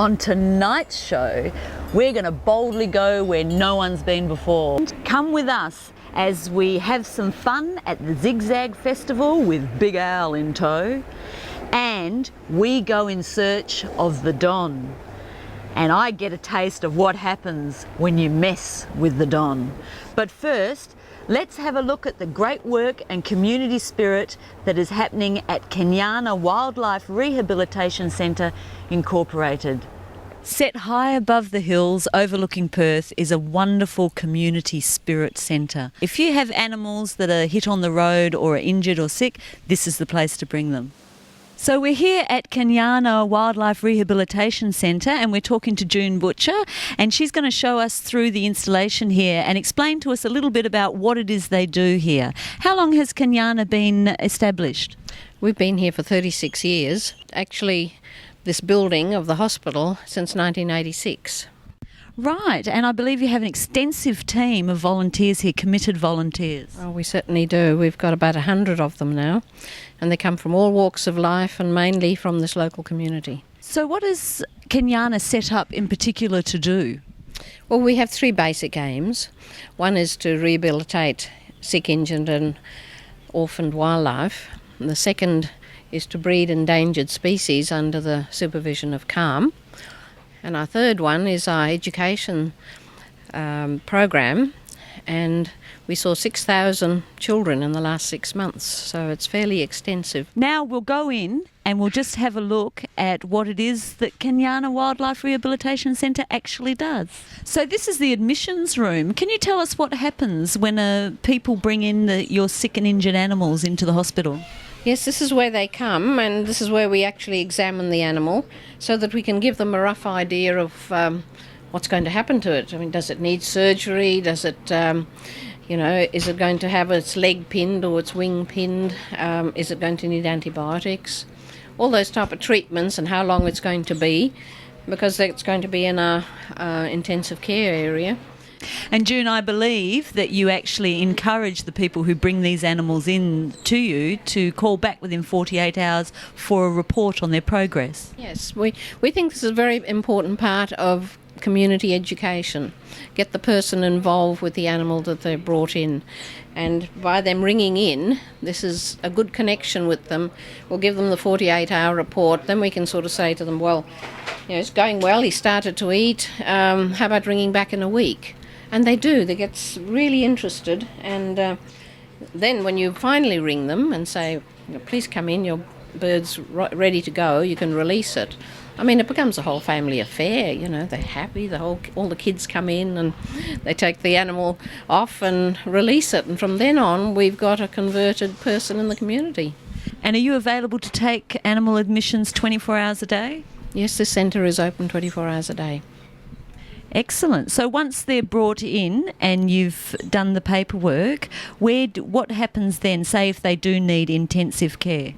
On tonight's show, we're going to boldly go where no one's been before. Come with us as we have some fun at the Zigzag Festival with Big Al in tow, and we go in search of the Don. And I get a taste of what happens when you mess with the Don. But first, let's have a look at the great work and community spirit that is happening at Kanyana Wildlife Rehabilitation Centre Incorporated. Set high above the hills overlooking Perth is a wonderful community spirit centre. If you have animals that are hit on the road or are injured or sick, this is the place to bring them. So we're here at Kanyana Wildlife Rehabilitation Centre and we're talking to June Butcher, and she's going to show us through the installation here and explain to us a little bit about what it is they do here. How long has Kanyana been established? We've been here for 36 years. Actually, this building of the hospital since 1986. Right, and I believe you have an extensive team of volunteers here, committed volunteers. Oh, we certainly do. We've got about 100 of them now, and they come from all walks of life and mainly from this local community. So what is Kanyana set up in particular to do? Well, we have three basic aims. One is to rehabilitate sick, injured and orphaned wildlife. And the second is to breed endangered species under the supervision of CALM. And our third one is our education program, and we saw 6,000 children in the last 6 months, so it's fairly extensive. Now we'll go in and we'll just have a look at what it is that Kanyana Wildlife Rehabilitation Centre actually does. So this is the admissions room. Can you tell us what happens when people bring in your sick and injured animals into the hospital? Yes, this is where they come, and this is where we actually examine the animal so that we can give them a rough idea of what's going to happen to it. I mean, does it need surgery? Does it, is it going to have its leg pinned or its wing pinned? Is it going to need antibiotics? All those type of treatments, and how long it's going to be, because it's going to be in our intensive care area. And June, I believe that you actually encourage the people who bring these animals in to you to call back within 48 hours for a report on their progress. Yes, we think this is a very important part of community education. Get the person involved with the animal that they've brought in. And by them ringing in, this is a good connection with them. We'll give them the 48-hour report. Then we can sort of say to them, well, it's going well, he started to eat. How about ringing back in a week? And they do. They get really interested. And then when you finally ring them and say, please come in, your bird's ready to go, you can release it. I mean, it becomes a whole family affair, they're happy, all the kids come in and they take the animal off and release it. And from then on, we've got a converted person in the community. And are you available to take animal admissions 24 hours a day? Yes, this centre is open 24 hours a day. Excellent. So once they're brought in and you've done the paperwork, what happens then, say if they do need intensive care?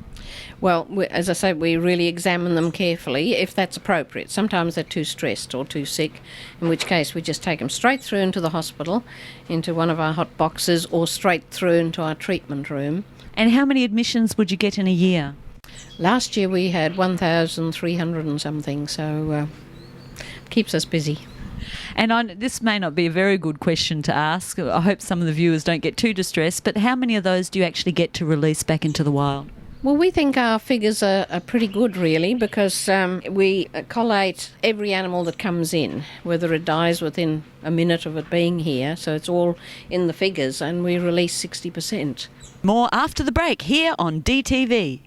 Well, as I say, we really examine them carefully if that's appropriate. Sometimes they're too stressed or too sick, in which case we just take them straight through into the hospital, into one of our hot boxes, or straight through into our treatment room. And how many admissions would you get in a year? Last year we had 1,300 and something, so keeps us busy. And this may not be a very good question to ask. I hope some of the viewers don't get too distressed, but how many of those do you actually get to release back into the wild? Well, we think our figures are pretty good, really, because we collate every animal that comes in, whether it dies within a minute of it being here, so it's all in the figures, and we release 60%. More after the break here on DeeTV.